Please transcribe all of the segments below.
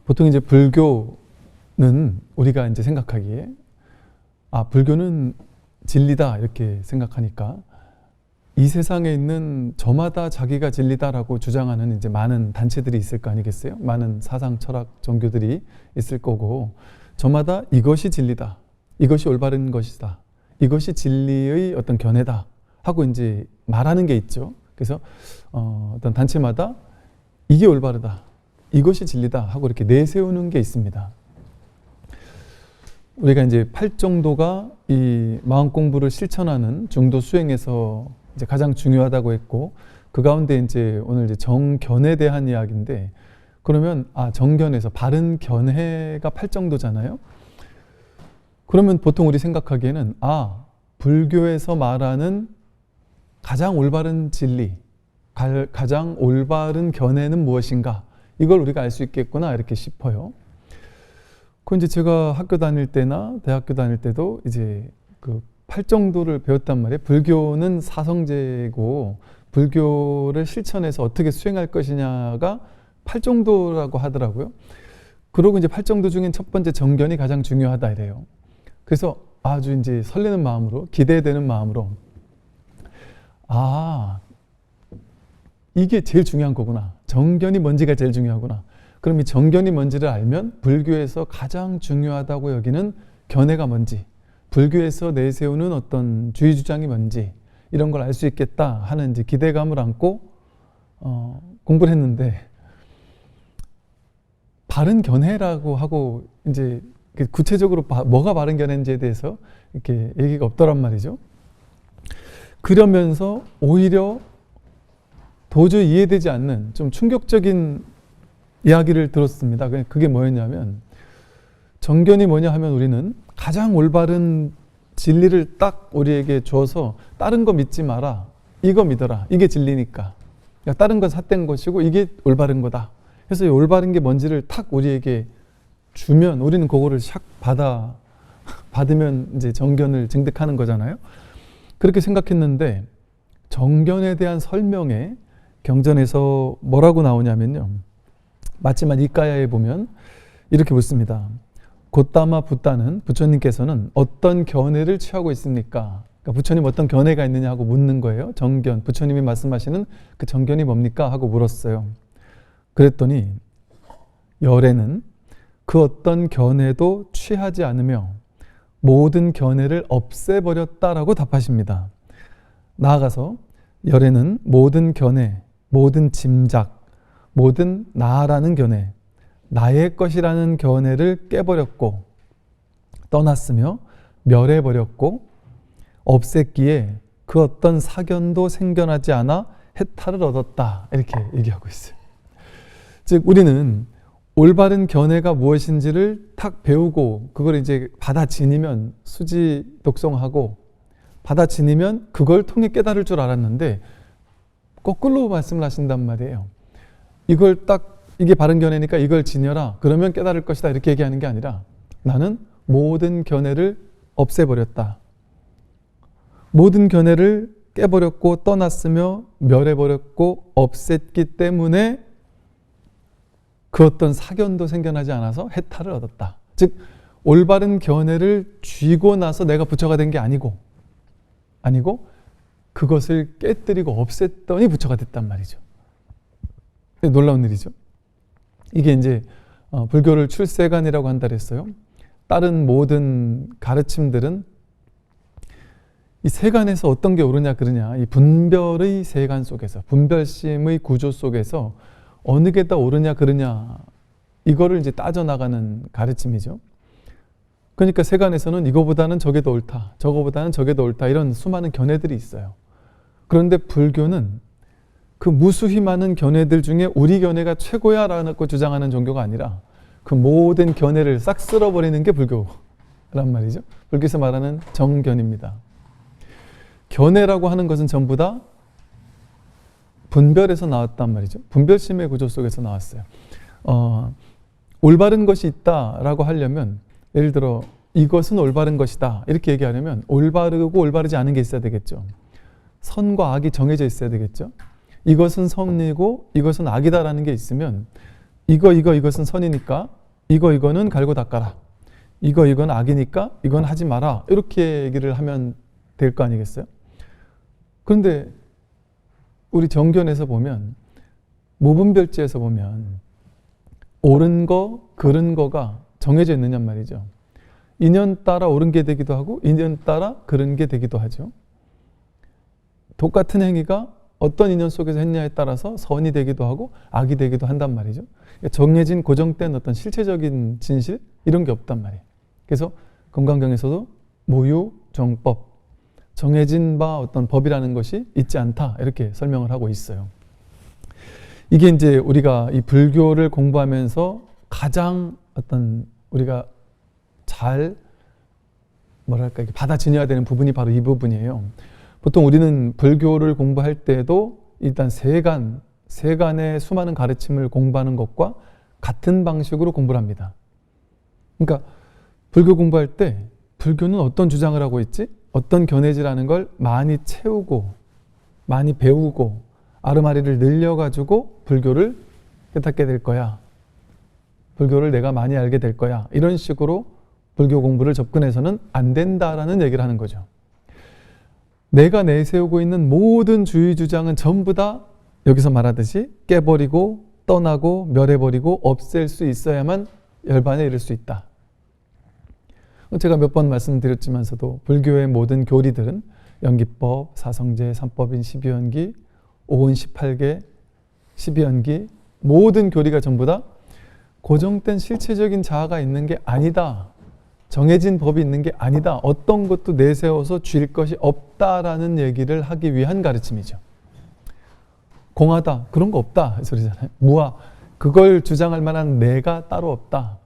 보통 이제 불교는 우리가 이제 생각하기에 불교는 진리다 이렇게 생각하니까 이 세상에 있는 저마다 자기가 진리다라고 주장하는 이제 많은 단체들이 있을 거 아니겠어요? 많은 사상, 철학, 종교들이 있을 거고 저마다 이것이 진리다, 이것이 올바른 것이다, 이것이 진리의 어떤 견해다 하고 이제 말하는 게 있죠. 그래서 어떤 단체마다 이게 올바르다, 이것이 진리다 하고 이렇게 내세우는 게 있습니다. 우리가 이제 팔정도가 이 마음 공부를 실천하는 중도 수행에서 이제 가장 중요하다고 했고, 그 가운데 이제 오늘 이제 정견에 대한 이야기인데, 그러면 정견에서 바른 견해가 팔정도잖아요. 그러면 보통 우리 생각하기에는 불교에서 말하는 가장 올바른 진리, 가장 올바른 견해는 무엇인가, 이걸 우리가 알 수 있겠구나 이렇게 싶어요. 그 이제 제가 학교 다닐 때나 대학교 다닐 때도 이제 그 팔정도를 배웠단 말이에요. 불교는 사성제고 불교를 실천해서 어떻게 수행할 것이냐가 팔정도라고 하더라고요. 그러고 이제 팔정도 중엔 첫 번째 정견이 가장 중요하다 이래요. 그래서 아주 이제 설레는 마음으로, 기대되는 마음으로 이게 제일 중요한 거구나. 정견이 뭔지가 제일 중요하구나. 그럼 이 정견이 뭔지를 알면 불교에서 가장 중요하다고 여기는 견해가 뭔지, 불교에서 내세우는 어떤 주의 주장이 뭔지 이런 걸 알 수 있겠다 하는 이제 기대감을 안고 공부를 했는데, 바른 견해라고 하고 이제 구체적으로 뭐가 바른 견해인지에 대해서 이렇게 얘기가 없더란 말이죠. 그러면서 오히려 도저히 이해되지 않는 좀 충격적인 이야기를 들었습니다. 그게 뭐였냐면, 정견이 뭐냐 하면 우리는 가장 올바른 진리를 딱 우리에게 줘서 다른 거 믿지 마라, 이거 믿어라, 이게 진리니까, 다른 건 삿된 것이고 이게 올바른 거다. 그래서 이 올바른 게 뭔지를 탁 우리에게 주면 우리는 그거를 샥 받으면 이제 정견을 증득하는 거잖아요. 그렇게 생각했는데 정견에 대한 설명에 경전에서 뭐라고 나오냐면요, 마지막 이까야에 보면 이렇게 묻습니다. 곧다마 붓다는 부처님께서는 어떤 견해를 취하고 있습니까? 그러니까 부처님 어떤 견해가 있느냐 하고 묻는 거예요. 정견, 부처님이 말씀하시는 그 정견이 뭡니까? 하고 물었어요. 그랬더니 열애는 그 어떤 견해도 취하지 않으며 모든 견해를 없애버렸다라고 답하십니다. 나아가서 열애는 모든 견해, 모든 짐작, 모든 나라는 견해, 나의 것이라는 견해를 깨버렸고 떠났으며 멸해버렸고 없앴기에 그 어떤 사견도 생겨나지 않아 해탈을 얻었다, 이렇게 얘기하고 있어요. 즉 우리는 올바른 견해가 무엇인지를 탁 배우고 그걸 이제 받아지니면 수지 독송하고 받아지니면 그걸 통해 깨달을 줄 알았는데 거꾸로 말씀을 하신단 말이에요. 이걸 딱 이게 바른 견해니까 이걸 지녀라, 그러면 깨달을 것이다, 이렇게 얘기하는 게 아니라 나는 모든 견해를 없애버렸다, 모든 견해를 깨버렸고 떠났으며 멸해버렸고 없앴기 때문에 그 어떤 사견도 생겨나지 않아서 해탈을 얻었다. 즉 올바른 견해를 쥐고 나서 내가 부처가 된 게 아니고 그것을 깨뜨리고 없앴더니 부처가 됐단 말이죠. 놀라운 일이죠. 이게 이제 불교를 출세관이라고 한다 그랬어요. 다른 모든 가르침들은 이 세간에서 어떤 게 옳으냐 그르냐, 이 분별의 세간 속에서, 분별심의 구조 속에서 어느 게 더 옳으냐 그르냐, 이거를 이제 따져나가는 가르침이죠. 그러니까 세간에서는 이거보다는 저게 더 옳다, 저거보다는 저게 더 옳다, 이런 수많은 견해들이 있어요. 그런데 불교는 그 무수히 많은 견해들 중에 우리 견해가 최고야 라고 주장하는 종교가 아니라 그 모든 견해를 싹 쓸어버리는 게 불교란 말이죠. 불교에서 말하는 정견입니다. 견해라고 하는 것은 전부 다 분별에서 나왔단 말이죠. 분별심의 구조 속에서 나왔어요. 올바른 것이 있다라고 하려면, 예를 들어 이것은 올바른 것이다 이렇게 얘기하려면 올바르고 올바르지 않은 게 있어야 되겠죠. 선과 악이 정해져 있어야 되겠죠. 이것은 선이고 이것은 악이다라는 게 있으면 이것은 선이니까 이거는 갈고 닦아라. 이건 악이니까 이건 하지 마라. 이렇게 얘기를 하면 될 거 아니겠어요? 그런데 우리 정견에서 보면, 무분별지에서 보면 옳은 거, 그른 거가 정해져 있느냔 말이죠. 인연 따라 옳은 게 되기도 하고 인연 따라 그른 게 되기도 하죠. 똑같은 행위가 어떤 인연 속에서 했냐에 따라서 선이 되기도 하고 악이 되기도 한단 말이죠. 정해진 고정된 어떤 실체적인 진실 이런 게 없단 말이에요. 그래서 금강경에서도 무유정법, 정해진 바 어떤 법이라는 것이 있지 않다, 이렇게 설명을 하고 있어요. 이게 이제 우리가 이 불교를 공부하면서 가장 어떤 우리가 잘 뭐랄까 받아들여야 되는 부분이 바로 이 부분이에요. 보통 우리는 불교를 공부할 때도 일단 세간의 수많은 가르침을 공부하는 것과 같은 방식으로 공부를 합니다. 그러니까 불교 공부할 때 불교는 어떤 주장을 하고 있지? 어떤 견해지라는 걸 많이 채우고 많이 배우고 아르마리를 늘려가지고 불교를 깨닫게 될 거야. 불교를 내가 많이 알게 될 거야. 이런 식으로 불교 공부를 접근해서는 안 된다라는 얘기를 하는 거죠. 내가 내세우고 있는 모든 주의 주장은 전부 다 여기서 말하듯이 깨버리고 떠나고 멸해버리고 없앨 수 있어야만 열반에 이를 수 있다. 제가 몇 번 말씀드렸지만서도 불교의 모든 교리들은 연기법, 사성제, 삼법인 12연기, 오은 18개, 12연기 모든 교리가 전부 다 고정된 실체적인 자아가 있는 게 아니다. 정해진 법이 있는 게 아니다. 어떤 것도 내세워서 쥘 것이 없다라는 얘기를 하기 위한 가르침이죠. 공하다. 그런 거 없다. 이 소리잖아요. 무아. 그걸 주장할 만한 내가 따로 없다.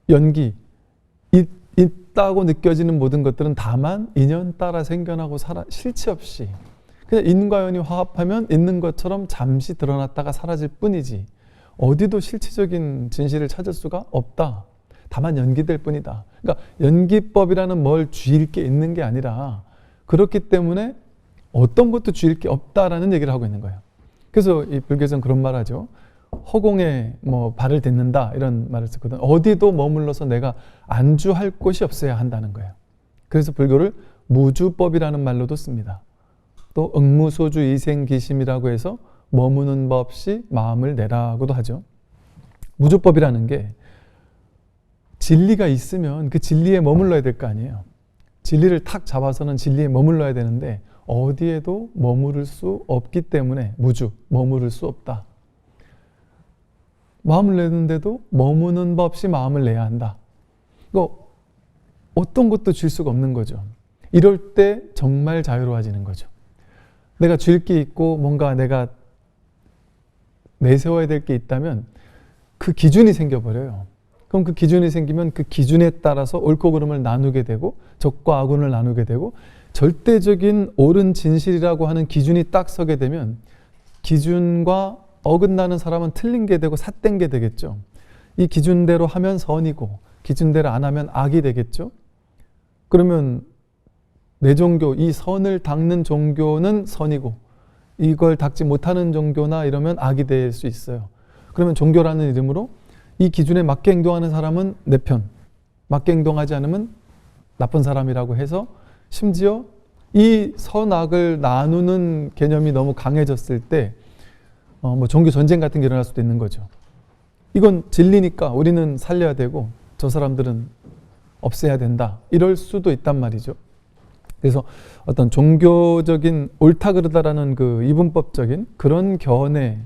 연기. 있다고 느껴지는 모든 것들은 다만 인연 따라 생겨나고 실체 없이 그냥 인과 연이 화합하면 있는 것처럼 잠시 드러났다가 사라질 뿐이지 어디도 실체적인 진실을 찾을 수가 없다. 다만 연기될 뿐이다. 그러니까 연기법이라는 뭘 쥘 게 있는 게 아니라 그렇기 때문에 어떤 것도 쥘 게 없다라는 얘기를 하고 있는 거예요. 그래서 이 불교에서는 그런 말 하죠. 허공에 발을 딛는다 이런 말을 쓰거든. 어디도 머물러서 내가 안주할 곳이 없어야 한다는 거예요. 그래서 불교를 무주법이라는 말로도 씁니다. 또 응무소주 이생기심이라고 해서 머무는 법 없이 마음을 내라고도 하죠. 무주법이라는 게 진리가 있으면 그 진리에 머물러야 될 거 아니에요. 진리를 탁 잡아서는 진리에 머물러야 되는데 어디에도 머무를 수 없기 때문에 무주, 머무를 수 없다. 마음을 내는데도 머무는 법 없이 마음을 내야 한다. 이거 어떤 것도 쥘 수가 없는 거죠. 이럴 때 정말 자유로워지는 거죠. 내가 쥘 게 있고 뭔가 내가 내세워야 될 게 있다면 그 기준이 생겨버려요. 그럼 그 기준이 생기면 그 기준에 따라서 옳고 그름을 나누게 되고 적과 악운을 나누게 되고 절대적인 옳은 진실이라고 하는 기준이 딱 서게 되면 기준과 어긋나는 사람은 틀린 게 되고 삿된 게 되겠죠. 이 기준대로 하면 선이고 기준대로 안 하면 악이 되겠죠. 그러면 내 종교, 이 선을 닦는 종교는 선이고 이걸 닦지 못하는 종교나 이러면 악이 될 수 있어요. 그러면 종교라는 이름으로 이 기준에 맞게 행동하는 사람은 내 편, 맞게 행동하지 않으면 나쁜 사람이라고 해서 심지어 이 선악을 나누는 개념이 너무 강해졌을 때 종교 전쟁 같은 게 일어날 수도 있는 거죠. 이건 진리니까 우리는 살려야 되고 저 사람들은 없애야 된다. 이럴 수도 있단 말이죠. 그래서 어떤 종교적인 옳다 그르다라는 그 이분법적인 그런 견해,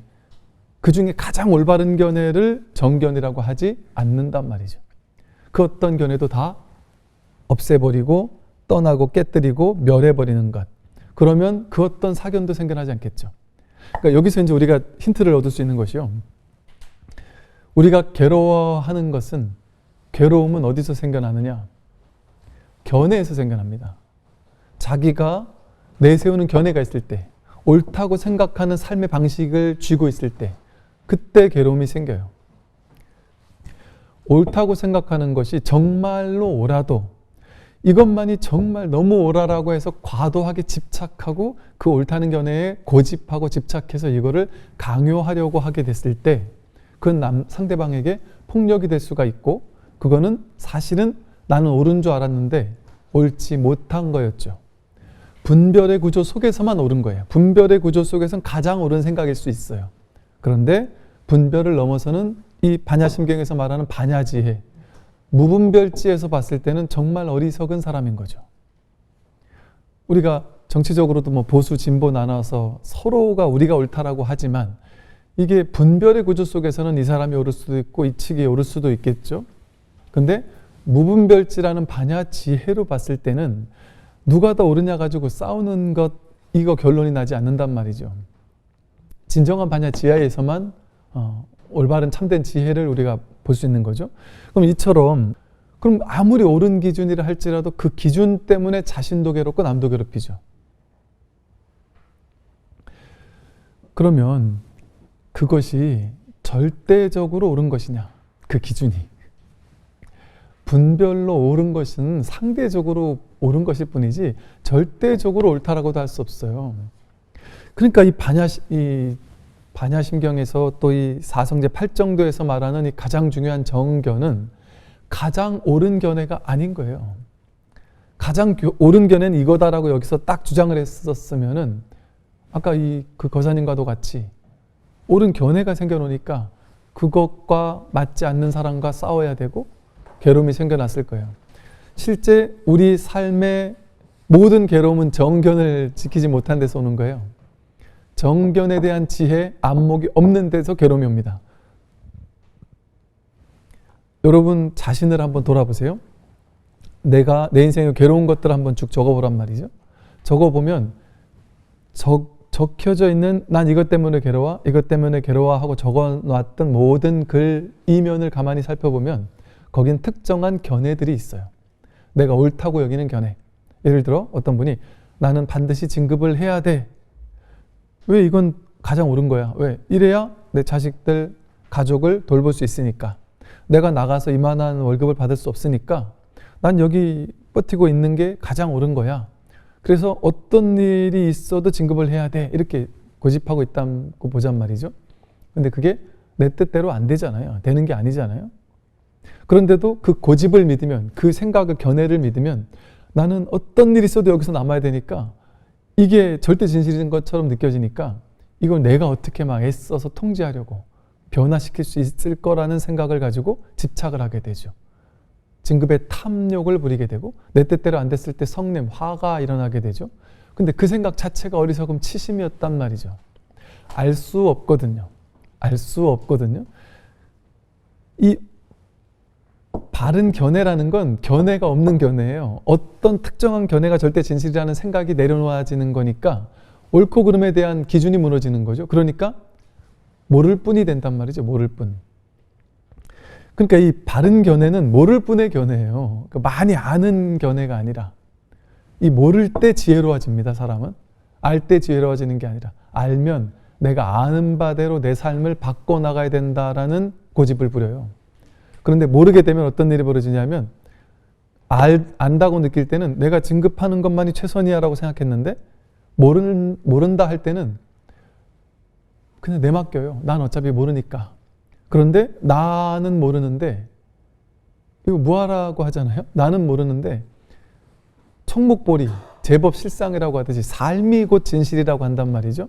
그 중에 가장 올바른 견해를 정견이라고 하지 않는단 말이죠. 그 어떤 견해도 다 없애버리고 떠나고 깨뜨리고 멸해버리는 것. 그러면 그 어떤 사견도 생겨나지 않겠죠. 그러니까 여기서 이제 우리가 힌트를 얻을 수 있는 것이요. 우리가 괴로워하는 것은 괴로움은 어디서 생겨나느냐? 견해에서 생겨납니다. 자기가 내세우는 견해가 있을 때, 옳다고 생각하는 삶의 방식을 쥐고 있을 때, 그때 괴로움이 생겨요. 옳다고 생각하는 것이 정말로 옳아도 이것만이 정말 너무 옳아라고 해서 과도하게 집착하고 그 옳다는 견해에 고집하고 집착해서 이거를 강요하려고 하게 됐을 때 그건 상대방에게 폭력이 될 수가 있고, 그거는 사실은 나는 옳은 줄 알았는데 옳지 못한 거였죠. 분별의 구조 속에서만 옳은 거예요. 분별의 구조 속에서는 가장 옳은 생각일 수 있어요. 그런데 분별을 넘어서는 이 반야심경에서 말하는 반야지혜, 무분별지에서 봤을 때는 정말 어리석은 사람인 거죠. 우리가 정치적으로도 뭐 보수 진보 나눠서 서로가 우리가 옳다라고 하지만 이게 분별의 구조 속에서는 이 사람이 옳을 수도 있고 이 측이 옳을 수도 있겠죠. 근데 무분별지라는 반야지혜로 봤을 때는 누가 더 옳으냐 가지고 싸우는 것, 이거 결론이 나지 않는단 말이죠. 진정한 반야지혜에서만 올바른 참된 지혜를 우리가 볼 수 있는 거죠. 그럼 이처럼 그럼 아무리 옳은 기준이라 할지라도 그 기준 때문에 자신도 괴롭고 남도 괴롭히죠. 그러면 그것이 절대적으로 옳은 것이냐? 그 기준이. 분별로 옳은 것은 상대적으로 옳은 것일 뿐이지 절대적으로 옳다라고도 할 수 없어요. 그러니까 이 반야심경에서 또 이 사성제 8정도에서 말하는 이 가장 중요한 정견은 가장 옳은 견해가 아닌 거예요. 가장 옳은 견해는 이거다라고 여기서 딱 주장을 했었으면은 아까 그 거사님과도 같이 옳은 견해가 생겨놓으니까 그것과 맞지 않는 사람과 싸워야 되고 괴로움이 생겨났을 거예요. 실제 우리 삶의 모든 괴로움은 정견을 지키지 못한 데서 오는 거예요. 정견에 대한 지혜, 안목이 없는 데서 괴로움이 옵니다. 여러분 자신을 한번 돌아보세요. 내가 내 인생의 괴로운 것들을 한번 쭉 적어보란 말이죠. 적어보면 적혀져 있는 난 이것 때문에 괴로워, 이것 때문에 괴로워 하고 적어놨던 모든 글 이면을 가만히 살펴보면 거긴 특정한 견해들이 있어요. 내가 옳다고 여기는 견해. 예를 들어 어떤 분이 나는 반드시 진급을 해야 돼. 왜 이건 가장 옳은 거야? 왜? 이래야 내 자식들, 가족을 돌볼 수 있으니까. 내가 나가서 이만한 월급을 받을 수 없으니까 난 여기 버티고 있는 게 가장 옳은 거야. 그래서 어떤 일이 있어도 진급을 해야 돼. 이렇게 고집하고 있다고 보잔 말이죠. 근데 그게 내 뜻대로 안 되잖아요. 되는 게 아니잖아요. 그런데도 그 고집을 믿으면, 그 생각을, 견해를 믿으면 나는 어떤 일이 있어도 여기서 남아야 되니까 이게 절대 진실인 것처럼 느껴지니까 이걸 내가 어떻게 막 애써서 통제하려고 변화시킬 수 있을 거라는 생각을 가지고 집착을 하게 되죠. 진급의 탐욕을 부리게 되고 내 뜻대로 안 됐을 때 성냄, 화가 일어나게 되죠. 근데 그 생각 자체가 어리석음 치심이었단 말이죠. 알 수 없거든요. 알 수 없거든요. 이 바른 견해라는 건 견해가 없는 견해예요. 어떤 특정한 견해가 절대 진실이라는 생각이 내려놓아지는 거니까 옳고 그름에 대한 기준이 무너지는 거죠. 그러니까 모를 뿐이 된단 말이죠. 모를 뿐. 그러니까 이 바른 견해는 모를 뿐의 견해예요. 그러니까 많이 아는 견해가 아니라 이 모를 때 지혜로워집니다. 사람은. 알 때 지혜로워지는 게 아니라 알면 내가 아는 바대로 내 삶을 바꿔나가야 된다라는 고집을 부려요. 그런데 모르게 되면 어떤 일이 벌어지냐면 안다고 느낄 때는 내가 진급하는 것만이 최선이야 라고 생각했는데 모른다 할 때는 그냥 내맡겨요. 난 어차피 모르니까. 그런데 나는 모르는데 이거 뭐하라고 하잖아요. 나는 모르는데 청목보리, 제법 실상이라고 하듯이 삶이 곧 진실이라고 한단 말이죠.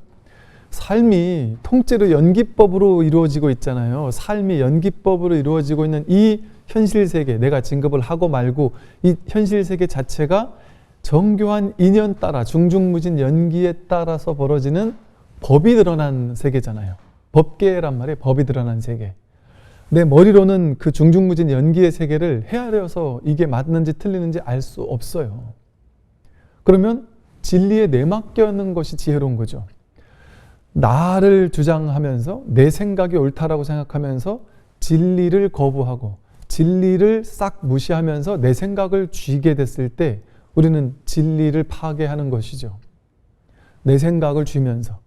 삶이 통째로 연기법으로 이루어지고 있잖아요. 삶이 연기법으로 이루어지고 있는 이 현실 세계, 내가 진급을 하고 말고 이 현실 세계 자체가 정교한 인연 따라 중중무진 연기에 따라서 벌어지는 법이 드러난 세계잖아요. 법계란 말이에요. 법이 드러난 세계. 내 머리로는 그 중중무진 연기의 세계를 헤아려서 이게 맞는지 틀리는지 알 수 없어요. 그러면 진리에 내맡겨는 것이 지혜로운 거죠. 나를 주장하면서 내 생각이 옳다라고 생각하면서 진리를 거부하고 진리를 싹 무시하면서 내 생각을 쥐게 됐을 때 우리는 진리를 파괴하는 것이죠. 내 생각을 쥐면서.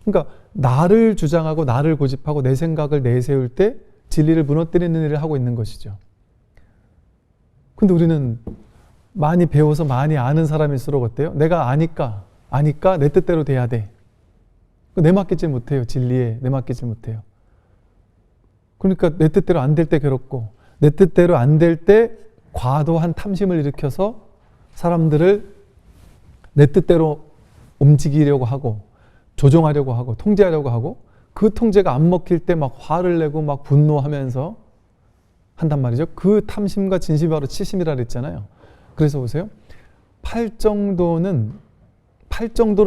그러니까 나를 주장하고 나를 고집하고 내 생각을 내세울 때 진리를 무너뜨리는 일을 하고 있는 것이죠. 근데 우리는 많이 배워서 많이 아는 사람일수록 어때요? 내가 아니까 내 뜻대로 돼야 돼. 내맡기질 못해요. 진리에 내맡기질 못해요. 그러니까 내 뜻대로 안 될 때 괴롭고, 내 뜻대로 안 될 때 과도한 탐심을 일으켜서 사람들을 내 뜻대로 움직이려고 하고, 조종하려고 하고, 통제하려고 하고, 그 통제가 안 먹힐 때 막 화를 내고 막 분노하면서 한단 말이죠. 그 탐심과 진심이 바로 치심이라 그랬잖아요. 그래서 보세요. 팔 정도를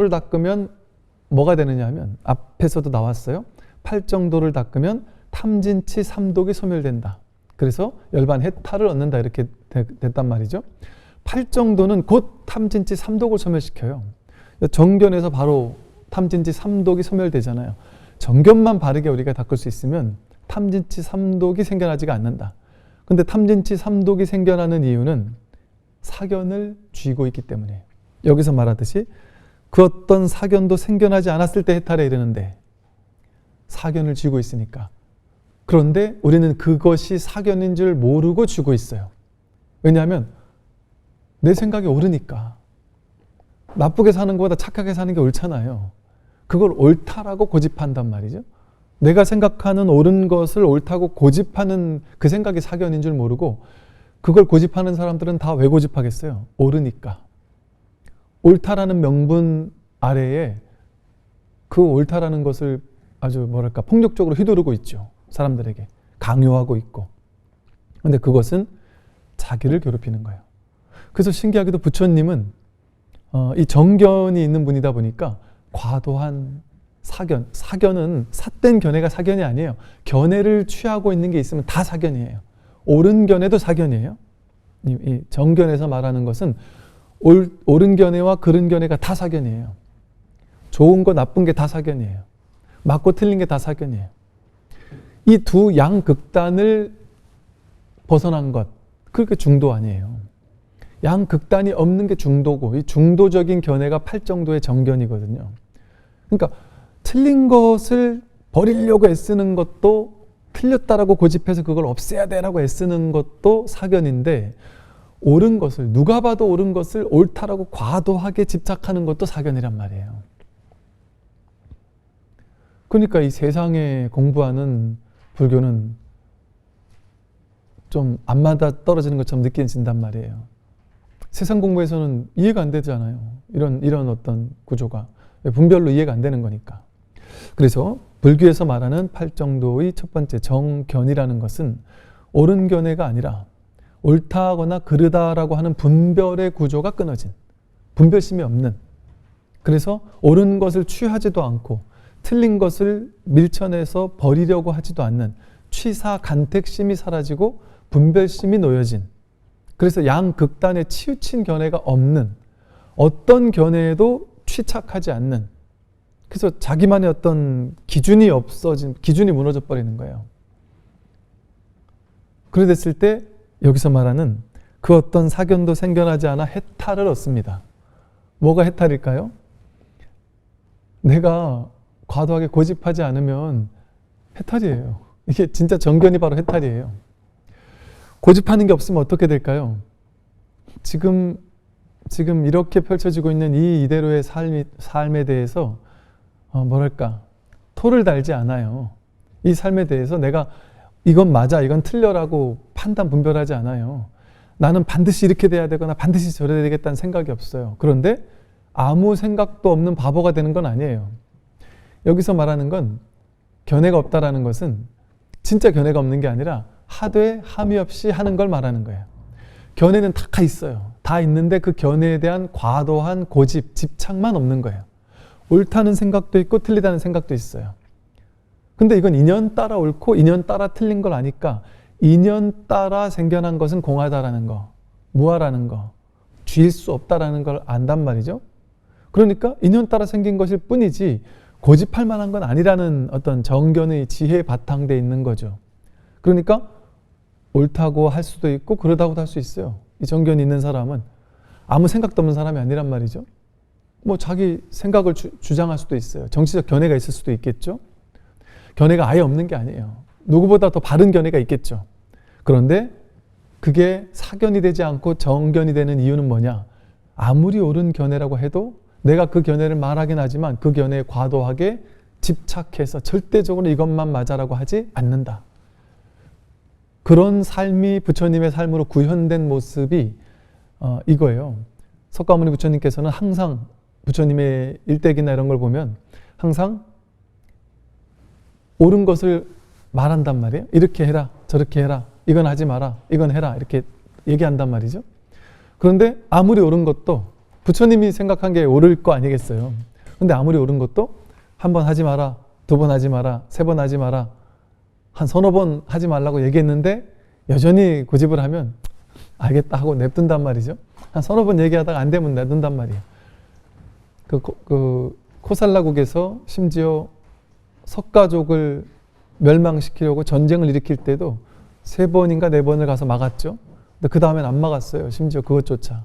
닦으면 뭐가 되느냐 하면, 앞에서도 나왔어요. 팔 정도를 닦으면 탐진치 삼독이 소멸된다. 그래서 열반 해탈을 얻는다. 이렇게 됐단 말이죠. 팔 정도는 곧 탐진치 삼독을 소멸시켜요. 정견에서 바로 탐진치 삼독이 소멸되잖아요. 정견만 바르게 우리가 닦을 수 있으면 탐진치 삼독이 생겨나지가 않는다. 근데 탐진치 삼독이 생겨나는 이유는 사견을 쥐고 있기 때문에, 여기서 말하듯이 그 어떤 사견도 생겨나지 않았을 때 해탈에 이르는데 사견을 쥐고 있으니까. 그런데 우리는 그것이 사견인 줄 모르고 쥐고 있어요. 왜냐하면 내 생각이 옳으니까. 나쁘게 사는 것보다 착하게 사는 게 옳잖아요. 그걸 옳다라고 고집한단 말이죠. 내가 생각하는 옳은 것을 옳다고 고집하는 그 생각이 사견인 줄 모르고, 그걸 고집하는 사람들은 다 왜 고집하겠어요? 옳으니까. 옳다라는 명분 아래에 그 옳다라는 것을 아주 뭐랄까 폭력적으로 휘두르고 있죠. 사람들에게 강요하고 있고. 그런데 그것은 자기를 괴롭히는 거예요. 그래서 신기하게도 부처님은 이 정견이 있는 분이다 보니까 과도한 사견은 삿된 견해가 사견이 아니에요. 견해를 취하고 있는 게 있으면 다 사견이에요. 옳은 견해도 사견이에요. 이 정견에서 말하는 것은 옳은 견해와 그른 견해가 다 사견이에요. 좋은 거 나쁜 게 다 사견이에요. 맞고 틀린 게 다 사견이에요. 이 두 양극단을 벗어난 것, 그렇게 중도 아니에요. 양극단이 없는 게 중도고, 이 중도적인 견해가 팔 정도의 정견이거든요. 그러니까 틀린 것을 버리려고 애쓰는 것도, 틀렸다라고 고집해서 그걸 없애야 돼라고 애쓰는 것도 사견인데, 옳은 것을, 누가 봐도 옳은 것을 옳다라고 과도하게 집착하는 것도 사견이란 말이에요. 그러니까 이 세상에 공부하는 불교는 좀 안 맞아 떨어지는 것처럼 느껴진단 말이에요. 세상 공부에서는 이해가 안 되잖아요. 이런 어떤 구조가. 분별로 이해가 안 되는 거니까. 그래서 불교에서 말하는 팔정도의 첫 번째 정견이라는 것은 옳은 견해가 아니라 옳다거나 그르다라고 하는 분별의 구조가 끊어진, 분별심이 없는, 그래서 옳은 것을 취하지도 않고 틀린 것을 밀쳐내서 버리려고 하지도 않는 취사 간택심이 사라지고 분별심이 놓여진, 그래서 양극단에 치우친 견해가 없는, 어떤 견해에도 취착하지 않는, 그래서 자기만의 어떤 기준이 없어진, 기준이 무너져 버리는 거예요. 그래 됐을 때 여기서 말하는 그 어떤 사견도 생겨나지 않아 해탈을 얻습니다. 뭐가 해탈일까요? 내가 과도하게 고집하지 않으면 해탈이에요. 이게 진짜 정견이 바로 해탈이에요. 고집하는 게 없으면 어떻게 될까요? 지금 이렇게 펼쳐지고 있는 이 이대로의 삶에 대해서 뭐랄까 토를 달지 않아요. 이 삶에 대해서 내가 이건 맞아, 이건 틀려라고 판단 분별하지 않아요. 나는 반드시 이렇게 돼야 되거나 반드시 저래야 되겠다는 생각이 없어요. 그런데 아무 생각도 없는 바보가 되는 건 아니에요. 여기서 말하는 건 견해가 없다라는 것은 진짜 견해가 없는 게 아니라 하되 함이 없이 하는 걸 말하는 거예요. 견해는 다 있어요. 다 있는데 그 견해에 대한 과도한 고집, 집착만 없는 거예요. 옳다는 생각도 있고 틀리다는 생각도 있어요. 근데 이건 인연 따라 옳고 인연 따라 틀린 걸 아니까 인연 따라 생겨난 것은 공하다라는 거, 무하라는 거, 쥐일 수 없다라는 걸 안단 말이죠. 그러니까 인연 따라 생긴 것일 뿐이지 고집할 만한 건 아니라는 어떤 정견의 지혜에 바탕되어 있는 거죠. 그러니까 옳다고 할 수도 있고 그러다고도 할 수 있어요. 이 정견이 있는 사람은 아무 생각도 없는 사람이 아니란 말이죠. 뭐 자기 생각을 주장할 수도 있어요. 정치적 견해가 있을 수도 있겠죠. 견해가 아예 없는 게 아니에요. 누구보다 더 바른 견해가 있겠죠. 그런데 그게 사견이 되지 않고 정견이 되는 이유는 뭐냐? 아무리 옳은 견해라고 해도 내가 그 견해를 말하긴 하지만 그 견해에 과도하게 집착해서 절대적으로 이것만 맞아라고 하지 않는다. 그런 삶이 부처님의 삶으로 구현된 모습이 이거예요. 석가모니 부처님께서는 항상 부처님의 일대기나 이런 걸 보면 항상 옳은 것을 말한단 말이에요. 이렇게 해라, 저렇게 해라, 이건 하지 마라, 이건 해라, 이렇게 얘기한단 말이죠. 그런데 아무리 옳은 것도 부처님이 생각한 게 옳을 거 아니겠어요. 근데 아무리 옳은 것도 한 번 하지 마라, 두 번 하지 마라, 세 번 하지 마라, 한 서너 번 하지 말라고 얘기했는데 여전히 고집을 하면 알겠다 하고 냅둔단 말이죠. 한 서너 번 얘기하다가 안 되면 냅둔단 말이에요. 그 코살라국에서 심지어 석가족을 멸망시키려고 전쟁을 일으킬 때도 3번인가 4번을 가서 막았죠. 근데 그 다음엔 안 막았어요. 심지어 그것조차.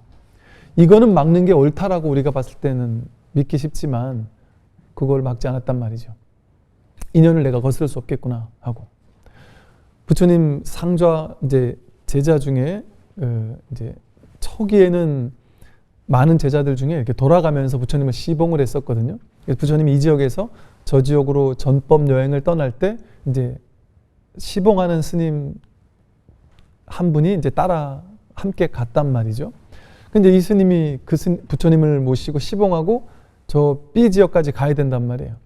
이거는 막는 게 옳다라고 우리가 봤을 때는 믿기 쉽지만 그걸 막지 않았단 말이죠. 인연을 내가 거스를 수 없겠구나 하고. 부처님 상좌 이제 제자 중에 이제 초기에는 많은 제자들 중에 이렇게 돌아가면서 부처님을 시봉을 했었거든요. 부처님이 이 지역에서 저 지역으로 전법 여행을 떠날 때 이제 시봉하는 스님 한 분이 이제 따라 함께 갔단 말이죠. 근데 이 스님이 부처님을 모시고 시봉하고 저 B 지역까지 가야 된단 말이에요.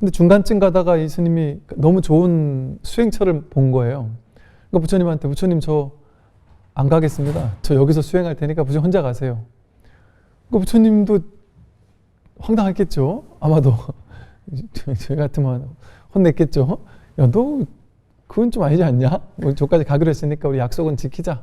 근데 중간쯤 가다가 이 스님이 너무 좋은 수행처를 본 거예요. 그러니까 부처님한테 부처님 저 안 가겠습니다. 저 여기서 수행할 테니까 부처님 혼자 가세요. 그러니까 부처님도 황당했겠죠. 아마도 저 같으면 혼냈겠죠. 야, 너 그건 좀 아니지 않냐? 우리 저까지 가기로 했으니까 우리 약속은 지키자.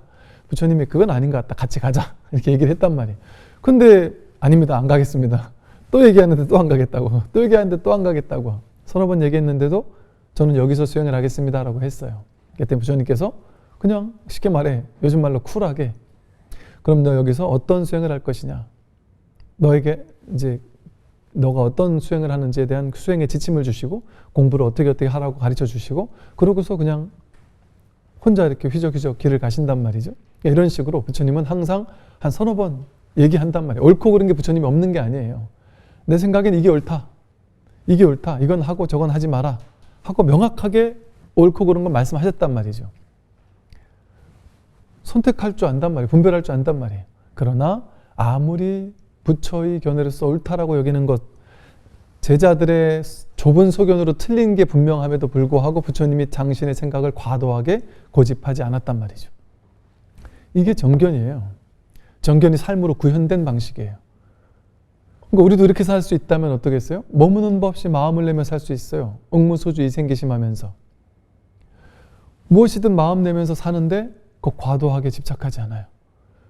부처님이 그건 아닌 것 같다. 같이 가자. 이렇게 얘기를 했단 말이에요. 근데 아닙니다. 안 가겠습니다. 또 얘기하는데 또 안 가겠다고. 또 얘기하는데 또 안 가겠다고. 서너 번 얘기했는데도 저는 여기서 수행을 하겠습니다. 라고 했어요. 그때 부처님께서 그냥 쉽게 말해 요즘 말로 쿨하게 그럼 너 여기서 어떤 수행을 할 것이냐. 너에게 이제 너가 어떤 수행을 하는지에 대한 수행의 지침을 주시고 공부를 어떻게 하라고 가르쳐 주시고 그러고서 그냥 혼자 이렇게 휘적휘적 길을 가신단 말이죠. 이런 식으로 부처님은 항상 한 서너 번 얘기한단 말이에요. 옳고 그른 게 부처님이 없는 게 아니에요. 내 생각엔 이게 옳다. 이게 옳다. 이건 하고 저건 하지 마라. 하고 명확하게 옳고 그른 걸 말씀하셨단 말이죠. 선택할 줄 안단 말이에요. 분별할 줄 안단 말이에요. 그러나 아무리 부처의 견해로서 옳다라고 여기는 것, 제자들의 좁은 소견으로 틀린 게 분명함에도 불구하고 부처님이 당신의 생각을 과도하게 고집하지 않았단 말이죠. 이게 정견이에요. 정견이 삶으로 구현된 방식이에요. 그러니까 우리도 이렇게 살 수 있다면 어떻겠어요? 머무는 법 없이 마음을 내며 살 수 있어요. 응무소주 이생기심하면서. 무엇이든 마음 내면서 사는데 그 과도하게 집착하지 않아요.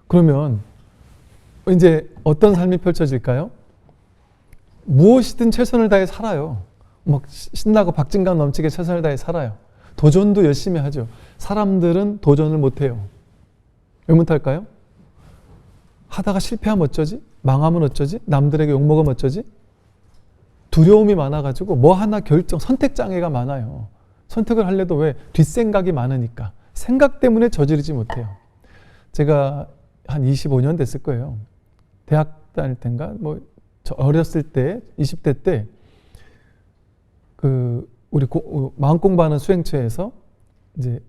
그러면 이제 어떤 삶이 펼쳐질까요? 무엇이든 최선을 다해 살아요. 막 신나고 박진감 넘치게 최선을 다해 살아요. 도전도 열심히 하죠. 사람들은 도전을 못해요. 왜 못할까요? 하다가 실패하면 어쩌지? 망하면 어쩌지? 남들에게 욕먹으면 어쩌지? 두려움이 많아가지고 뭐 하나 선택장애가 많아요. 선택을 하려도 왜? 뒷생각이 많으니까. 생각 때문에 저지르지 못해요. 제가 한 25년 됐을 거예요. 대학 다닐 때인가? 저 어렸을 때, 20대 때, 우리 마음 공부하는 수행처에서 이제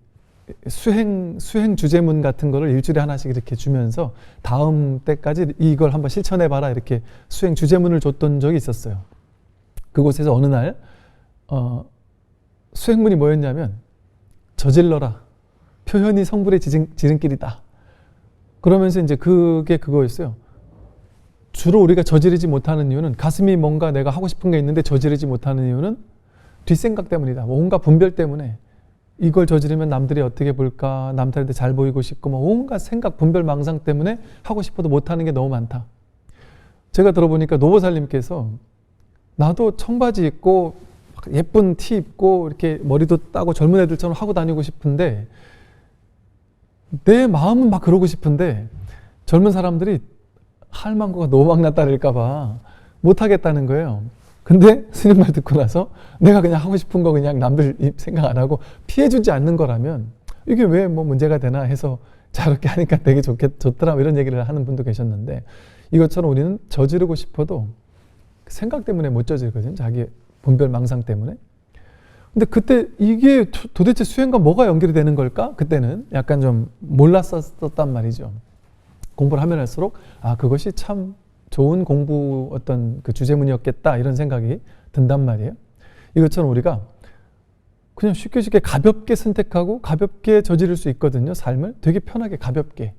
수행 주제문 같은 거를 일주일에 하나씩 이렇게 주면서 다음 때까지 이걸 한번 실천해봐라 이렇게 수행 주제문을 줬던 적이 있었어요. 그곳에서 어느 날, 수행문이 뭐였냐면, 저질러라. 표현이 성불의 지름길이다. 그러면서 이제 그게 그거였어요. 주로 우리가 저지르지 못하는 이유는 가슴이 뭔가 내가 하고 싶은 게 있는데 저지르지 못하는 이유는 뒷생각 때문이다. 온갖 분별 때문에 이걸 저지르면 남들이 어떻게 볼까, 남들한테 잘 보이고 싶고 온갖 생각, 분별, 망상 때문에 하고 싶어도 못하는 게 너무 많다. 제가 들어보니까 노보살님께서 나도 청바지 입고 예쁜 티 입고 이렇게 머리도 따고 젊은 애들처럼 하고 다니고 싶은데 내 마음은 막 그러고 싶은데 젊은 사람들이 할망구가 노망나 따를까봐 못하겠다는 거예요. 근데 스님 말 듣고 나서 내가 그냥 하고 싶은 거 그냥 남들 생각 안 하고 피해주지 않는 거라면 이게 왜 문제가 되나 해서 저렇게 하니까 되게 좋더라 이런 얘기를 하는 분도 계셨는데, 이것처럼 우리는 저지르고 싶어도 생각 때문에 못 저지르거든요. 자기 분별 망상 때문에. 근데 그때 이게 도대체 수행과 뭐가 연결이 되는 걸까? 그때는 약간 좀 몰랐었단 말이죠. 공부를 하면 할수록 그것이 참 좋은 공부 어떤 그 주제문이었겠다 이런 생각이 든단 말이에요. 이것처럼 우리가 그냥 쉽게 가볍게 선택하고 가볍게 저지를 수 있거든요. 삶을 되게 편하게 가볍게.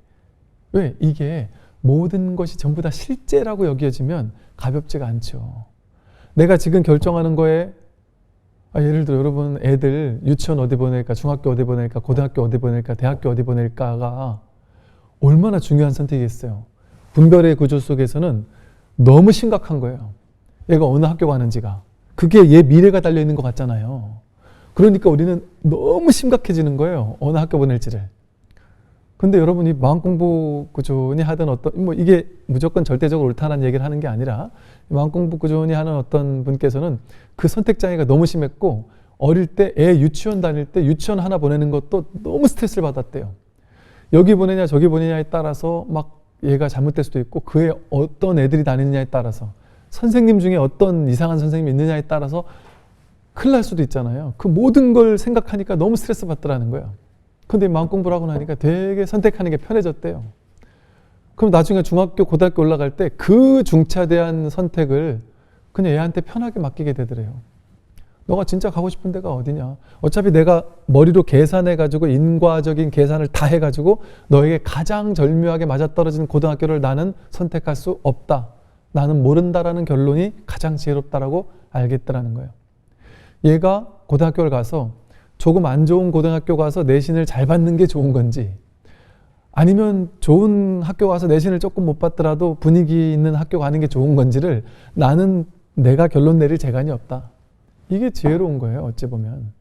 왜? 이게 모든 것이 전부 다 실제라고 여겨지면 가볍지가 않죠. 내가 지금 결정하는 거에 예를 들어 여러분 애들 유치원 어디 보낼까, 중학교 어디 보낼까, 고등학교 어디 보낼까, 대학교 어디 보낼까가 얼마나 중요한 선택이겠어요. 분별의 구조 속에서는 너무 심각한 거예요. 얘가 어느 학교 가는지가. 그게 얘 미래가 달려있는 것 같잖아요. 그러니까 우리는 너무 심각해지는 거예요. 어느 학교 보낼지를. 근데 여러분이 마음공부 꾸준히 하던 이게 무조건 절대적으로 옳다는 얘기를 하는 게 아니라, 마음공부 꾸준히 하는 어떤 분께서는 그 선택장애가 너무 심했고, 어릴 때 애 유치원 다닐 때 유치원 하나 보내는 것도 너무 스트레스를 받았대요. 여기 보내냐 저기 보내냐에 따라서 막 얘가 잘못될 수도 있고, 그에 어떤 애들이 다니느냐에 따라서, 선생님 중에 어떤 이상한 선생님이 있느냐에 따라서 큰일 날 수도 있잖아요. 그 모든 걸 생각하니까 너무 스트레스 받더라는 거예요. 근데 마음 공부를 하고 나니까 되게 선택하는 게 편해졌대요. 그럼 나중에 중학교, 고등학교 올라갈 때 그 중차대한 선택을 그냥 애한테 편하게 맡기게 되더래요. 너가 진짜 가고 싶은 데가 어디냐? 어차피 내가 머리로 계산해가지고 인과적인 계산을 다 해가지고 너에게 가장 절묘하게 맞아떨어지는 고등학교를 나는 선택할 수 없다. 나는 모른다라는 결론이 가장 지혜롭다라고 알겠다라는 거예요. 얘가 고등학교를 가서 조금 안 좋은 고등학교 가서 내신을 잘 받는 게 좋은 건지, 아니면 좋은 학교 가서 내신을 조금 못 받더라도 분위기 있는 학교 가는 게 좋은 건지를 나는 내가 결론 내릴 재간이 없다. 이게 지혜로운 거예요, 어찌 보면.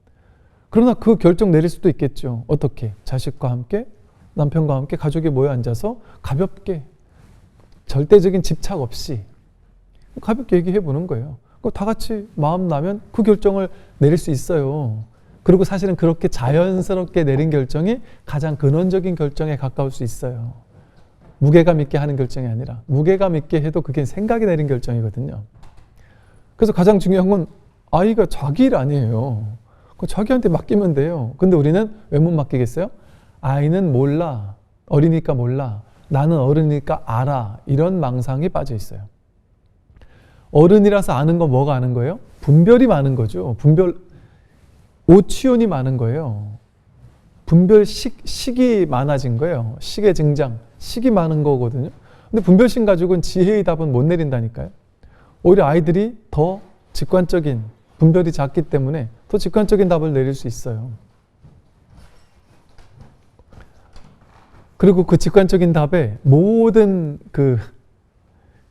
그러나 그 결정 내릴 수도 있겠죠. 어떻게? 자식과 함께, 남편과 함께 가족이 모여 앉아서 가볍게, 절대적인 집착 없이 가볍게 얘기해 보는 거예요. 다 같이 마음 나면 그 결정을 내릴 수 있어요. 그리고 사실은 그렇게 자연스럽게 내린 결정이 가장 근원적인 결정에 가까울 수 있어요. 무게감 있게 하는 결정이 아니라, 무게감 있게 해도 그게 생각이 내린 결정이거든요. 그래서 가장 중요한 건 아이가 자기 일 아니에요. 자기한테 맡기면 돼요. 근데 우리는 왜 못 맡기겠어요? 아이는 몰라. 어리니까 몰라. 나는 어른이니까 알아. 이런 망상이 빠져 있어요. 어른이라서 아는 건 뭐가 아는 거예요? 분별이 많은 거죠. 오치온이 많은 거예요. 분별식이 많아진 거예요. 식의 증장, 식이 많은 거거든요. 근데 분별식 가지고는 지혜의 답은 못 내린다니까요. 오히려 아이들이 더 직관적인, 분별이 작기 때문에 더 직관적인 답을 내릴 수 있어요. 그리고 그 직관적인 답에 모든 그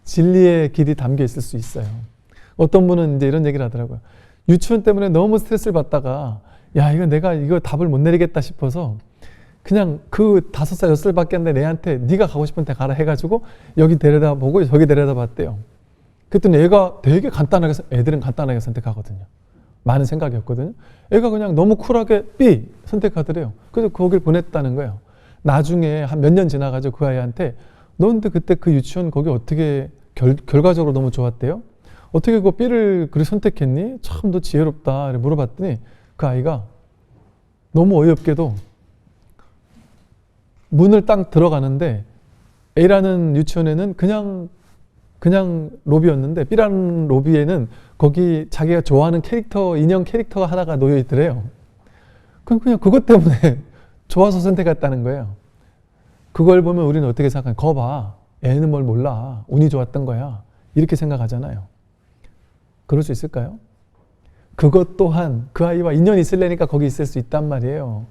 진리의 길이 담겨 있을 수 있어요. 어떤 분은 이제 이런 얘기를 하더라고요. 유치원 때문에 너무 스트레스를 받다가 내가 이거 답을 못 내리겠다 싶어서 그냥 그 5살, 6살밖에 안 된 애한테 네가 가고 싶은 데 가라 해가지고 여기 데려다 보고 저기 데려다 봤대요. 그랬더니 애가 되게 애들은 간단하게 선택하거든요. 많은 생각이 없거든요. 애가 그냥 너무 쿨하게 B 선택하더래요. 그래서 거길 보냈다는 거예요. 나중에 한 몇 년 지나가지고 그 아이한테 너 근데 그때 그 유치원 거기 어떻게 결과적으로 너무 좋았대요? 어떻게 그 B를 그렇게 선택했니? 참 너 지혜롭다. 물어봤더니 그 아이가 너무 어이없게도 문을 딱 들어가는데 A라는 유치원에는 그냥 로비였는데 B라는 로비에는 거기 자기가 좋아하는 인형 캐릭터가 하나가 놓여 있더래요. 그럼 그냥 그것 때문에 좋아서 선택했다는 거예요. 그걸 보면 우리는 어떻게 생각하냐? 거 봐. 애는 뭘 몰라. 운이 좋았던 거야. 이렇게 생각하잖아요. 그럴 수 있을까요? 그것 또한 그 아이와 인연이 있으려니까 거기 있을 수 있단 말이에요.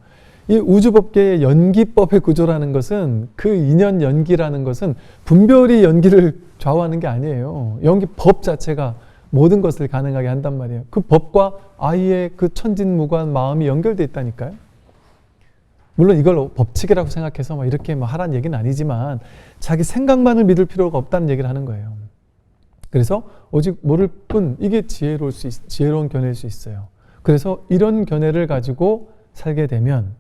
이 우주법계의 연기법의 구조라는 것은, 그 인연 연기라는 것은 분별이 연기를 좌우하는 게 아니에요. 연기법 자체가 모든 것을 가능하게 한단 말이에요. 그 법과 아이의 그 천진무관 마음이 연결되어 있다니까요. 물론 이걸 법칙이라고 생각해서 이렇게 하라는 얘기는 아니지만 자기 생각만을 믿을 필요가 없다는 얘기를 하는 거예요. 그래서 오직 모를 뿐, 이게 지혜로운 견해일 수 있어요. 그래서 이런 견해를 가지고 살게 되면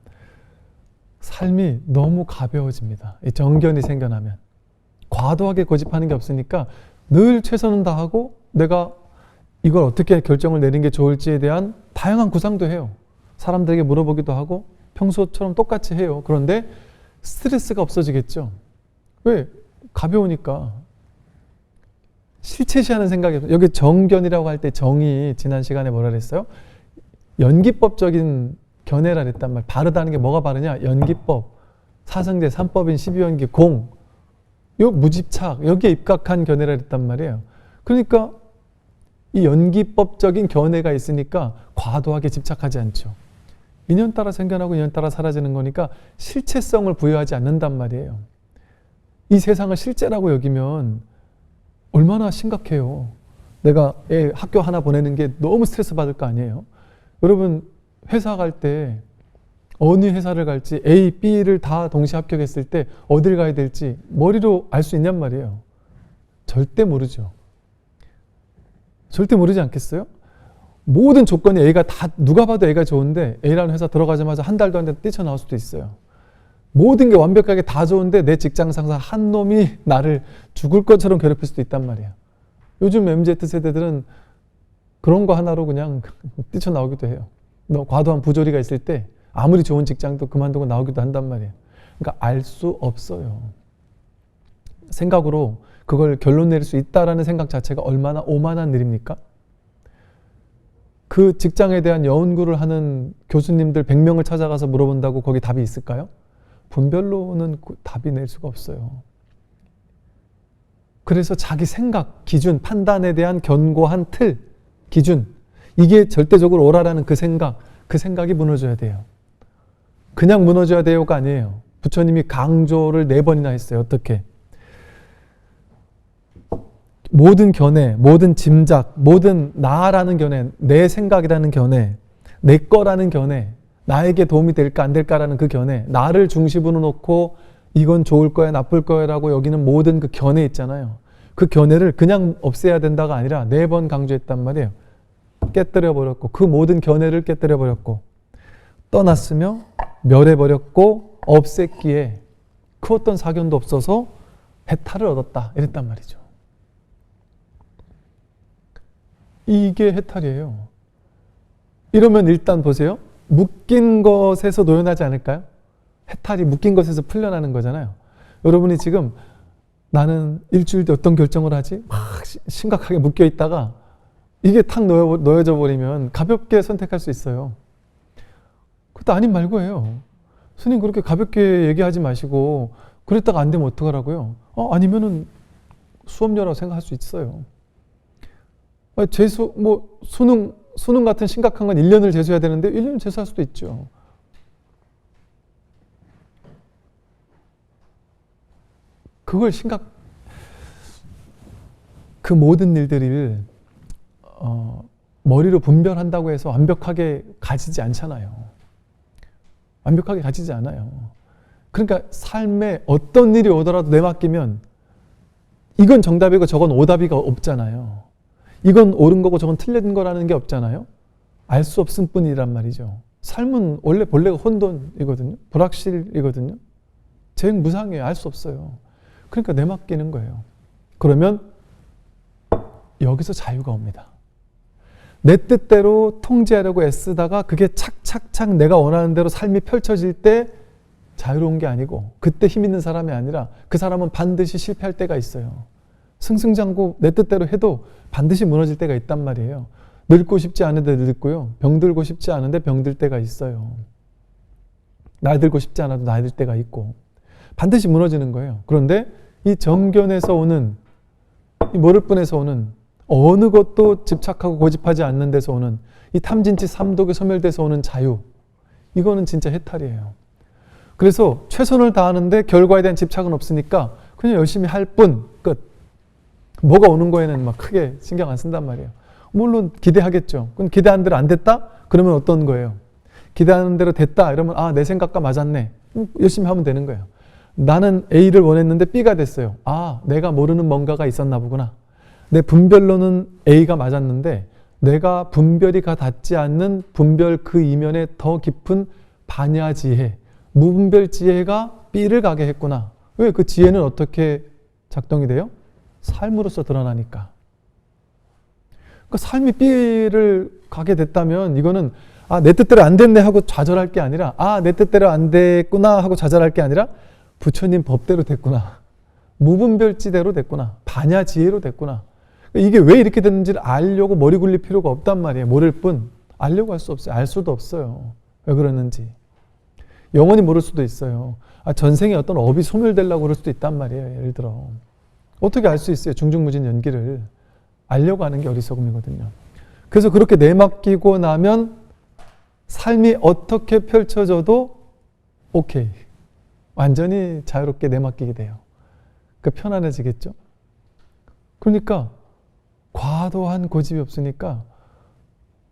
삶이 너무 가벼워집니다. 이 정견이 생겨나면. 과도하게 고집하는 게 없으니까 늘 최선은 다하고 내가 이걸 어떻게 결정을 내리는 게 좋을지에 대한 다양한 구상도 해요. 사람들에게 물어보기도 하고 평소처럼 똑같이 해요. 그런데 스트레스가 없어지겠죠. 왜? 가벼우니까. 실체시하는 생각이 없어요. 여기 정견이라고 할 때 정이 지난 시간에 뭐라 그랬어요? 연기법적인 견해라 그랬단 말이에요. 바르다는 게 뭐가 바르냐? 연기법, 사성제, 삼법인, 십이연기, 공, 요 무집착, 여기에 입각한 견해라 그랬단 말이에요. 그러니까 이 연기법적인 견해가 있으니까 과도하게 집착하지 않죠. 인연 따라 생겨나고 인연 따라 사라지는 거니까 실체성을 부여하지 않는단 말이에요. 이 세상을 실제라고 여기면 얼마나 심각해요. 내가 애 학교 하나 보내는 게 너무 스트레스 받을 거 아니에요. 여러분 회사 갈 때 어느 회사를 갈지 A, B를 다 동시에 합격했을 때 어딜 가야 될지 머리로 알 수 있냔 말이에요. 절대 모르죠. 절대 모르지 않겠어요? 모든 조건이 A가 다 누가 봐도 A가 좋은데 A라는 회사 들어가자마자 한 달도 안 돼서 뛰쳐나올 수도 있어요. 모든 게 완벽하게 다 좋은데 내 직장 상사 한 놈이 나를 죽을 것처럼 괴롭힐 수도 있단 말이야. 요즘 MZ세대들은 그런 거 하나로 그냥 뛰쳐나오기도 해요. 너 과도한 부조리가 있을 때 아무리 좋은 직장도 그만두고 나오기도 한단 말이에요. 그러니까 알 수 없어요. 생각으로 그걸 결론 내릴 수 있다라는 생각 자체가 얼마나 오만한 일입니까? 그 직장에 대한 연구를 하는 교수님들 100명을 찾아가서 물어본다고 거기 답이 있을까요? 분별로는 답이 낼 수가 없어요. 그래서 자기 생각, 기준, 판단에 대한 견고한 틀, 기준, 이게 절대적으로 옳아라는 그 생각이 무너져야 돼요. 그냥 무너져야 돼요가 아니에요. 부처님이 강조를 4번이나 했어요. 어떻게? 모든 견해, 모든 짐작, 모든 나라는 견해, 내 생각이라는 견해, 내 거라는 견해, 나에게 도움이 될까 안 될까라는 그 견해, 나를 중심으로 놓고 이건 좋을 거야 나쁠 거야 라고 여기는 모든 그 견해 있잖아요. 그 견해를 그냥 없애야 된다가 아니라 4번 강조했단 말이에요. 깨뜨려 버렸고 그 모든 견해를 깨뜨려 버렸고 떠났으며 멸해 버렸고 없앴기에 그 어떤 사견도 없어서 해탈을 얻었다 이랬단 말이죠. 이게 해탈이에요. 이러면 일단 보세요. 묶인 것에서 노연하지 않을까요? 해탈이 묶인 것에서 풀려나는 거잖아요. 여러분이 지금 나는 일주일 뒤에 어떤 결정을 하지? 막 심각하게 묶여 있다가 이게 탁 놓여져 버리면 가볍게 선택할 수 있어요. 그것도 아닌 말고예요. 스님 그렇게 가볍게 얘기하지 마시고 그랬다가 안 되면 어떡하라고요? 아니면은 수업료라고 생각할 수 있어요. 재수, 수능 같은 심각한 건 1년을 재수해야 되는데 1년 재수할 수도 있죠. 그걸 그 모든 일들을 머리로 분별한다고 해서 완벽하게 가지지 않잖아요. 완벽하게 가지지 않아요. 그러니까 삶에 어떤 일이 오더라도 내맡기면 이건 정답이고 저건 오답이가 없잖아요. 이건 옳은 거고 저건 틀린 거라는 게 없잖아요. 알 수 없을 뿐이란 말이죠. 삶은 원래 본래가 혼돈이거든요. 불확실이거든요. 무상해요. 알 수 없어요. 그러니까 내맡기는 거예요. 그러면 여기서 자유가 옵니다. 내 뜻대로 통제하려고 애쓰다가 그게 착착착 내가 원하는 대로 삶이 펼쳐질 때 자유로운 게 아니고 그때 힘 있는 사람이 아니라 그 사람은 반드시 실패할 때가 있어요. 승승장구 내 뜻대로 해도 반드시 무너질 때가 있단 말이에요. 늙고 싶지 않은데 늙고요. 병들고 싶지 않은데 병들 때가 있어요. 나이 들고 싶지 않아도 나이 들 때가 있고 반드시 무너지는 거예요. 그런데 이 정견에서 오는 이 모를뿐에서 오는 어느 것도 집착하고 고집하지 않는 데서 오는 이 탐진치 삼독에 소멸돼서 오는 자유, 이거는 진짜 해탈이에요. 그래서 최선을 다하는데 결과에 대한 집착은 없으니까 그냥 열심히 할 뿐, 끝. 뭐가 오는 거에는 막 크게 신경 안 쓴단 말이에요. 물론 기대하겠죠. 그럼 기대한 대로 안 됐다? 그러면 어떤 거예요? 기대하는 대로 됐다 이러면 내 생각과 맞았네. 열심히 하면 되는 거예요. 나는 A를 원했는데 B가 됐어요. 내가 모르는 뭔가가 있었나 보구나. 내 분별로는 A가 맞았는데 내가 분별이 닿지 않는 분별 그 이면에 더 깊은 반야지혜, 무분별 지혜가 B를 가게 했구나. 왜? 그 지혜는 어떻게 작동이 돼요? 삶으로서 드러나니까. 그 삶이 B를 가게 됐다면 이거는 내 뜻대로 안 됐네 하고 좌절할 게 아니라 내 뜻대로 안 됐구나 하고 좌절할 게 아니라 부처님 법대로 됐구나. 무분별지대로 됐구나. 반야지혜로 됐구나. 이게 왜 이렇게 됐는지를 알려고 머리 굴릴 필요가 없단 말이에요. 모를 뿐 알려고 할 수 없어요. 알 수도 없어요. 왜 그러는지. 영원히 모를 수도 있어요. 전생에 어떤 업이 소멸되려고 그럴 수도 있단 말이에요. 예를 들어. 어떻게 알 수 있어요? 중중무진 연기를. 알려고 하는 게 어리석음이거든요. 그래서 그렇게 내맡기고 나면 삶이 어떻게 펼쳐져도 오케이. 완전히 자유롭게 내맡기게 돼요. 그 편안해지겠죠? 그러니까 과도한 고집이 없으니까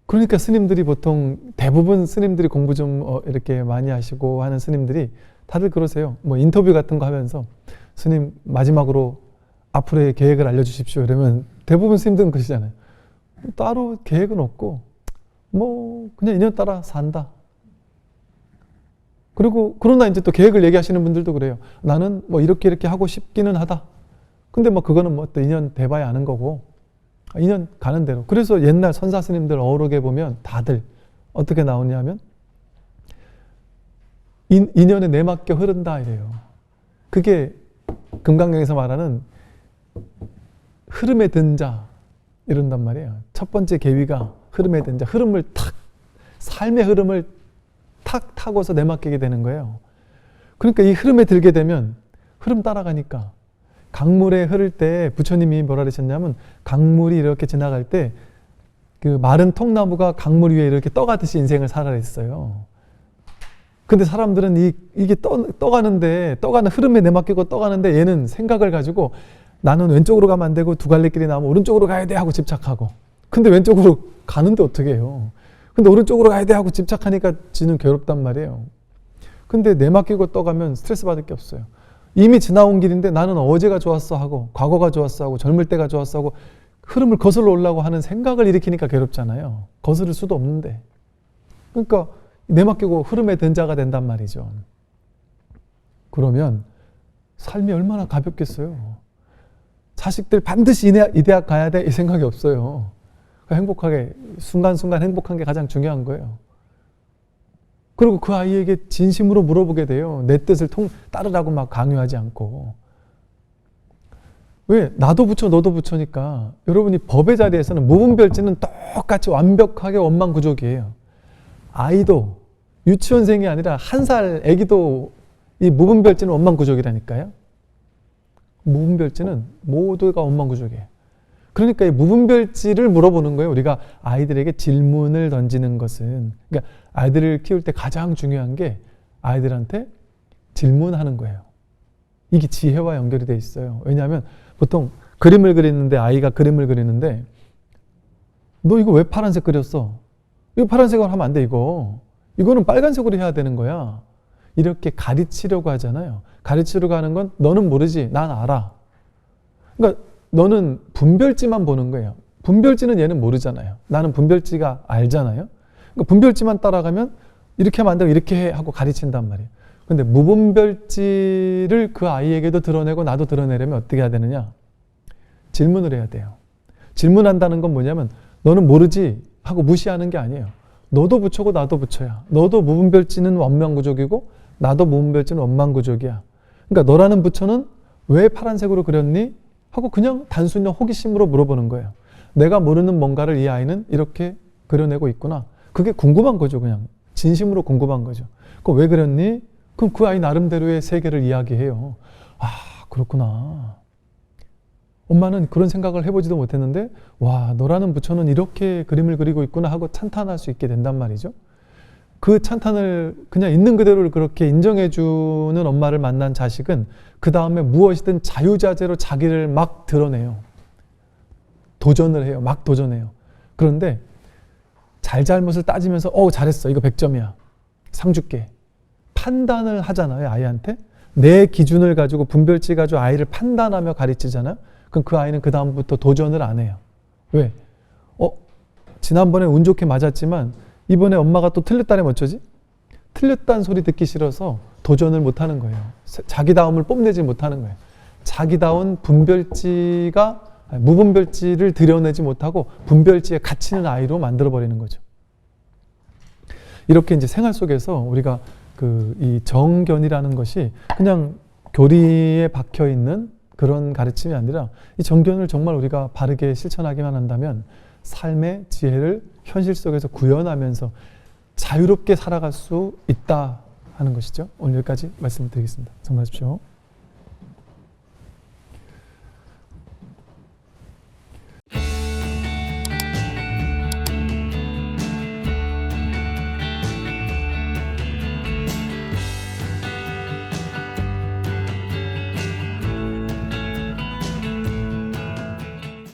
그러니까 스님들이 보통 대부분 스님들이 공부 좀 이렇게 많이 하시고 하는 스님들이 다들 그러세요. 뭐 인터뷰 같은 거 하면서 스님 마지막으로 앞으로의 계획을 알려주십시오. 이러면 대부분 스님들은 그러시잖아요. 따로 계획은 없고 뭐 그냥 인연 따라 산다. 그리고 그러나 이제 또 계획을 얘기하시는 분들도 그래요. 나는 뭐 이렇게 하고 싶기는 하다. 근데 뭐 그거는 뭐 또 인연 돼봐야 아는 거고 인연 가는 대로. 그래서 옛날 선사 스님들 어록에 보면 다들 어떻게 나오냐면 인연에 내맡겨 흐른다 이래요. 그게 금강경에서 말하는 흐름에 든 자 이런단 말이에요. 첫 번째 계위가 흐름에 든 자. 흐름을 삶의 흐름을 탁 타고서 내맡기게 되는 거예요. 그러니까 이 흐름에 들게 되면 흐름 따라가니까 강물에 흐를 때 부처님이 뭐라 그러셨냐면 강물이 이렇게 지나갈 때 그 마른 통나무가 강물 위에 이렇게 떠가듯이 인생을 살아라 했어요. 근데 사람들은 이게 떠가는 흐름에 내맡기고 떠가는데 얘는 생각을 가지고 나는 왼쪽으로 가면 안 되고 두 갈래길이 나오면 오른쪽으로 가야 돼 하고 집착하고 근데 왼쪽으로 가는데 어떻게 해요? 근데 오른쪽으로 가야 돼 하고 집착하니까 지는 괴롭단 말이에요. 근데 내맡기고 떠가면 스트레스 받을 게 없어요. 이미 지나온 길인데 나는 어제가 좋았어 하고 과거가 좋았어 하고 젊을 때가 좋았어 하고 흐름을 거슬러 오려고 하는 생각을 일으키니까 괴롭잖아요. 거스를 수도 없는데. 그러니까 내맡기고 흐름에 든 자가 된단 말이죠. 그러면 삶이 얼마나 가볍겠어요. 자식들 반드시 이 대학 가야 돼 이 생각이 없어요. 행복하게 순간순간 행복한 게 가장 중요한 거예요. 그리고 그 아이에게 진심으로 물어보게 돼요. 내 뜻을 따르라고 막 강요하지 않고. 왜? 나도 부처 너도 부처니까 여러분이 법의 자리에서는 무분별지는 똑같이 완벽하게 원만구족이에요. 아이도 유치원생이 아니라 1살 아기도 이 무분별지는 원만구족이라니까요. 무분별지는 모두가 원만구족이에요. 그러니까 이 무분별지를 물어보는 거예요. 우리가 아이들에게 질문을 던지는 것은. 그러니까 아이들을 키울 때 가장 중요한 게 아이들한테 질문하는 거예요. 이게 지혜와 연결이 돼 있어요. 왜냐하면 보통 그림을 그리는데 아이가 그림을 그리는데 너 이거 왜 파란색 그렸어? 이거 파란색으로 하면 안 돼 이거. 이거는 빨간색으로 해야 되는 거야. 이렇게 가르치려고 하잖아요. 가르치려고 하는 건 너는 모르지 난 알아. 그러니까 너는 분별지만 보는 거예요. 분별지는 얘는 모르잖아요. 나는 분별지가 알잖아요. 그러니까 분별지만 따라가면 이렇게 하면 안 되고 이렇게 해 하고 가르친단 말이에요. 근데 무분별지를 그 아이에게도 드러내고 나도 드러내려면 어떻게 해야 되느냐? 질문을 해야 돼요. 질문한다는 건 뭐냐면 너는 모르지 하고 무시하는 게 아니에요. 너도 부처고 나도 부처야. 너도 무분별지는 원만구족이고 나도 무분별지는 원만구족이야. 그러니까 너라는 부처는 왜 파란색으로 그렸니? 하고 그냥 단순히 호기심으로 물어보는 거예요. 내가 모르는 뭔가를 이 아이는 이렇게 그려내고 있구나. 그게 궁금한 거죠. 그냥 진심으로 궁금한 거죠. 그거 왜 그렸니? 그럼 그 아이 나름대로의 세계를 이야기해요. 아 그렇구나. 엄마는 그런 생각을 해보지도 못했는데 와 너라는 부처는 이렇게 그림을 그리고 있구나 하고 찬탄할 수 있게 된단 말이죠. 그 찬탄을 그냥 있는 그대로를 그렇게 인정해주는 엄마를 만난 자식은 그 다음에 무엇이든 자유자재로 자기를 막 드러내요. 도전을 해요. 막 도전해요. 그런데 잘잘못을 따지면서 잘했어. 이거 100점이야. 상 줄게. 판단을 하잖아요. 아이한테. 내 기준을 가지고 분별치 가지고 아이를 판단하며 가르치잖아요. 그럼 그 아이는 그 다음부터 도전을 안 해요. 왜? 지난번에 운 좋게 맞았지만 이번에 엄마가 또 틀렸다면 어쩌지? 틀렸다는 소리 듣기 싫어서 도전을 못하는 거예요. 자기다움을 뽐내지 못하는 거예요. 자기다운 무분별지를 드러내지 못하고 분별지에 갇히는 아이로 만들어버리는 거죠. 이렇게 이제 생활 속에서 우리가 이 정견이라는 것이 그냥 교리에 박혀 있는 그런 가르침이 아니라 이 정견을 정말 우리가 바르게 실천하기만 한다면 삶의 지혜를 현실 속에서 구현하면서 자유롭게 살아갈 수 있다 하는 것이죠. 오늘 여기까지 말씀을 드리겠습니다. 정리하십시오.